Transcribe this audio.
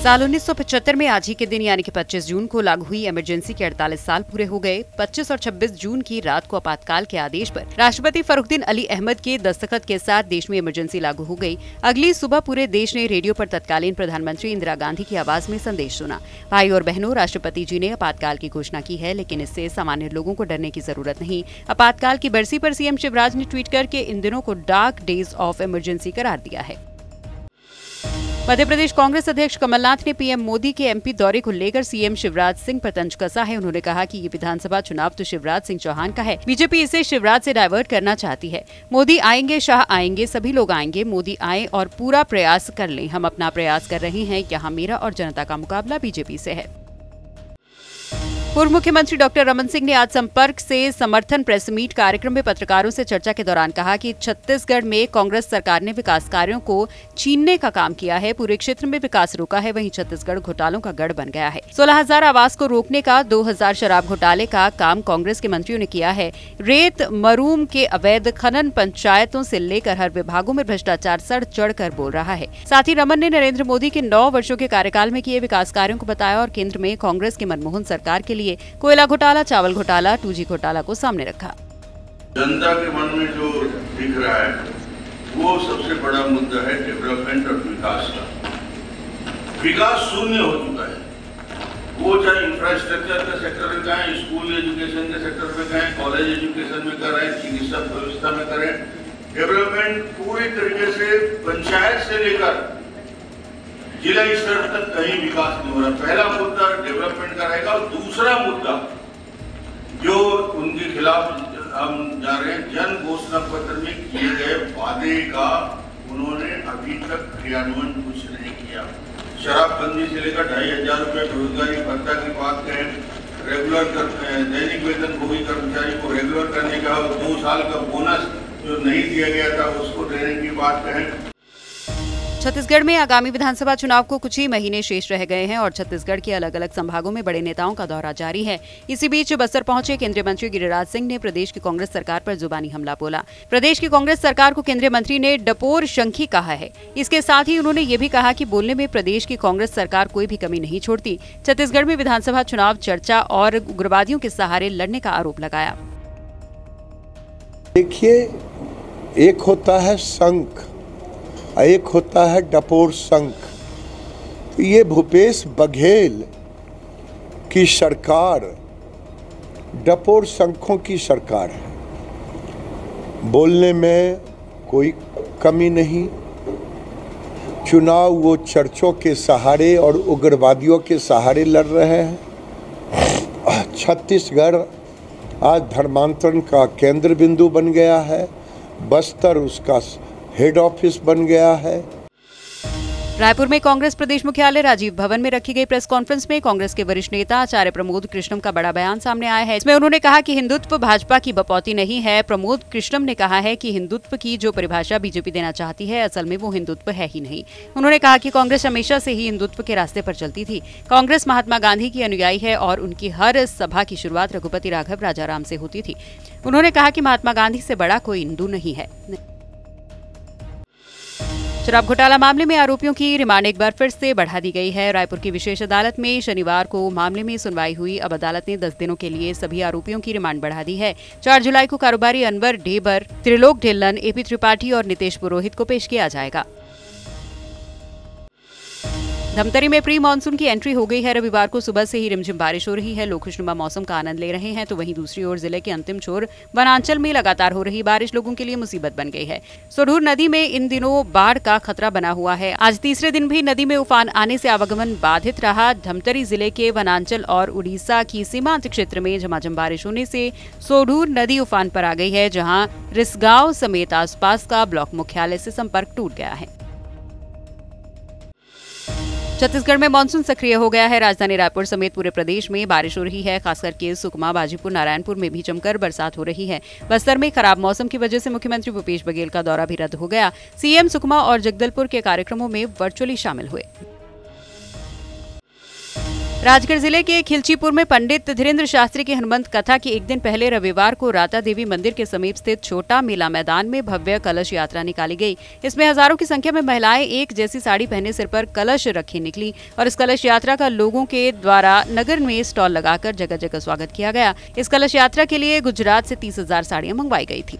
साल 1975 में आज ही के दिन यानी कि 25 जून को लागू हुई इमरजेंसी के 48 साल पूरे हो गए। 25 और 26 जून की रात को आपातकाल के आदेश पर राष्ट्रपति फर्रुखद्दीन अली अहमद के दस्तखत के साथ देश में इमरजेंसी लागू हो गई। अगली सुबह पूरे देश ने रेडियो पर तत्कालीन प्रधानमंत्री इंदिरा गांधी की आवाज में संदेश सुना। भाई और बहनों, राष्ट्रपति जी ने आपातकाल की घोषणा की है, लेकिन इससे सामान्य लोगों को डरने की जरूरत नहीं। आपातकाल की बरसी पर सीएम शिवराज ने ट्वीट करके इन दिनों को डार्क डेज ऑफ इमरजेंसी करार दिया है। मध्य प्रदेश कांग्रेस अध्यक्ष कमलनाथ ने पीएम मोदी के एमपी दौरे को लेकर सीएम शिवराज सिंह पर तंज कसा है। उन्होंने कहा कि ये विधानसभा चुनाव तो शिवराज सिंह चौहान का है, बीजेपी इसे शिवराज से डाइवर्ट करना चाहती है। मोदी आएंगे, शाह आएंगे, सभी लोग आएंगे, मोदी आए और पूरा प्रयास कर लें। हम अपना प्रयास कर रहे हैं, यहाँ मेरा और जनता का मुकाबला बीजेपी से है। पूर्व मुख्यमंत्री डॉक्टर रमन सिंह ने आज संपर्क से समर्थन प्रेस मीट कार्यक्रम में पत्रकारों से चर्चा के दौरान कहा कि छत्तीसगढ़ में कांग्रेस सरकार ने विकास कार्यों को छीनने का काम किया है, पूरे क्षेत्र में विकास रोका है, वहीं छत्तीसगढ़ घोटालों का गढ़ बन गया है। 16,000 आवास को रोकने का, 2,000 शराब घोटाले का काम कांग्रेस के मंत्रियों ने किया है। रेत मरूम के अवैध खनन, पंचायतों से लेकर हर विभागों में भ्रष्टाचार सड़ चढ़ कर बोल रहा है। साथ ही रमन ने नरेंद्र मोदी के 9 वर्षों के कार्यकाल में किए विकास कार्यों को बताया और केंद्र में कांग्रेस की मनमोहन सरकार के लिए कोयला घोटाला, चावल घोटाला, 2G घोटाला को सामने रखा। जनता के मन में जो दिख रहा है वो सबसे बड़ा मुद्दा है डेवलपमेंट और विकास का। विकास शून्य हो चुका है, वो चाहे इंफ्रास्ट्रक्चर के सेक्टर में करें, स्कूल एजुकेशन के सेक्टर में करें, कॉलेज एजुकेशन में करें, चिकित्सा व्यवस्था में करें। डेवलपमेंट पूरी तरीके से पंचायत से लेकर जिला स्तर तक कहीं विकास नहीं हो रहा। पहला मुद्दा डेवलपमेंट का रहेगा और दूसरा मुद्दा जो उनके खिलाफ हम जा रहे हैं, जन घोषणा पत्र में किए गए वादे का उन्होंने अभी तक क्रियान्वयन कुछ नहीं किया। शराबबंदी से लेकर 2,500 रुपए बेरोजगारी भत्ता की बात करें, रेगुलर दैनिक वेतनभोगी कर्मचारी को रेगुलर करने का, 2 साल का बोनस जो नहीं दिया गया था उसको देने की बात करें। छत्तीसगढ़ में आगामी विधानसभा चुनाव को कुछ ही महीने शेष रह गए हैं और छत्तीसगढ़ के अलग अलग संभागों में बड़े नेताओं का दौरा जारी है। इसी बीच बस्तर पहुंचे केंद्रीय मंत्री गिरिराज सिंह ने प्रदेश की कांग्रेस सरकार पर जुबानी हमला बोला। प्रदेश की कांग्रेस सरकार को केंद्रीय मंत्री ने डपोर शंखी कहा है। इसके साथ ही उन्होंने ये भी कहा कि बोलने में प्रदेश की कांग्रेस सरकार कोई भी कमी नहीं छोड़ती। छत्तीसगढ़ में विधानसभा चुनाव चर्चा और उग्रवादियों के सहारे लड़ने का आरोप लगाया। देखिए, एक होता है शंख, एक होता है डपोर शंख। तो ये भूपेश बघेल की सरकार डपोर शंखों की सरकार है। बोलने में कोई कमी नहीं। चुनाव वो चर्चों के सहारे और उग्रवादियों के सहारे लड़ रहे हैं। छत्तीसगढ़ आज धर्मांतरण का केंद्र बिंदु बन गया है, बस्तर उसका हेड ऑफिस बन गया है। रायपुर में कांग्रेस प्रदेश मुख्यालय राजीव भवन में रखी गई प्रेस कॉन्फ्रेंस में कांग्रेस के वरिष्ठ नेता आचार्य प्रमोद कृष्णम का बड़ा बयान सामने आया है। इसमें उन्होंने कहा कि हिंदुत्व भाजपा की बपौती नहीं है। प्रमोद कृष्णम ने कहा है कि हिंदुत्व की जो परिभाषा बीजेपी देना चाहती है, असल में वो हिंदुत्व है ही नहीं। उन्होंने कहा कि कांग्रेस हमेशा से ही हिंदुत्व के रास्ते पर चलती थी। कांग्रेस महात्मा गांधी की अनुयायी है और उनकी हर सभा की शुरुआत रघुपति राघव राजाराम से होती थी। उन्होंने कहा कि महात्मा गांधी से बड़ा कोई हिंदू नहीं है। शराब घोटाला मामले में आरोपियों की रिमांड एक बार फिर से बढ़ा दी गई है। रायपुर की विशेष अदालत में शनिवार को मामले में सुनवाई हुई। अब अदालत ने 10 दिनों के लिए सभी आरोपियों की रिमांड बढ़ा दी है। 4 जुलाई को कारोबारी अनवर ढेबर, त्रिलोक ढिल्लन, एपी त्रिपाठी और नितेश पुरोहित को पेश किया जाएगा। धमतरी में प्री मानसून की एंट्री हो गई है। रविवार को सुबह से ही रिमझिम बारिश हो रही है। लोग खुशनुमा मौसम का आनंद ले रहे हैं, तो वहीं दूसरी ओर जिले के अंतिम छोर वनांचल में लगातार हो रही बारिश लोगों के लिए मुसीबत बन गई है। सोढूर नदी में इन दिनों बाढ़ का खतरा बना हुआ है। आज तीसरे दिन भी नदी में उफान आने से आवागमन बाधित रहा। धमतरी जिले के वनांचल और उड़ीसा की सीमांत क्षेत्र में झमाझम बारिश होने से सोढूर नदी उफान पर आ गई है, जहाँ रिसगांव समेत आसपास का ब्लॉक मुख्यालय से संपर्क टूट गया है। छत्तीसगढ़ में मानसून सक्रिय हो गया है। राजधानी रायपुर समेत पूरे प्रदेश में बारिश हो रही है। खासकर के सुकमा, बाजीपुर, नारायणपुर में भी जमकर बरसात हो रही है। बस्तर में खराब मौसम की वजह से मुख्यमंत्री भूपेश बघेल का दौरा भी रद्द हो गया। सीएम सुकमा और जगदलपुर के कार्यक्रमों में वर्चुअली शामिल हुए। राजगढ़ जिले के खिलचीपुर में पंडित धीरेन्द्र शास्त्री की हनुमंत कथा की एक दिन पहले रविवार को राता देवी मंदिर के समीप स्थित छोटा मेला मैदान में भव्य कलश यात्रा निकाली गई। इसमें हजारों की संख्या में महिलाएं एक जैसी साड़ी पहने सिर पर कलश रखे निकली और इस कलश यात्रा का लोगों के द्वारा नगर में स्टॉल लगाकर जगह जगह स्वागत किया गया। इस कलश यात्रा के लिए गुजरात से 30,000 साड़ियां मंगवाई गई थी।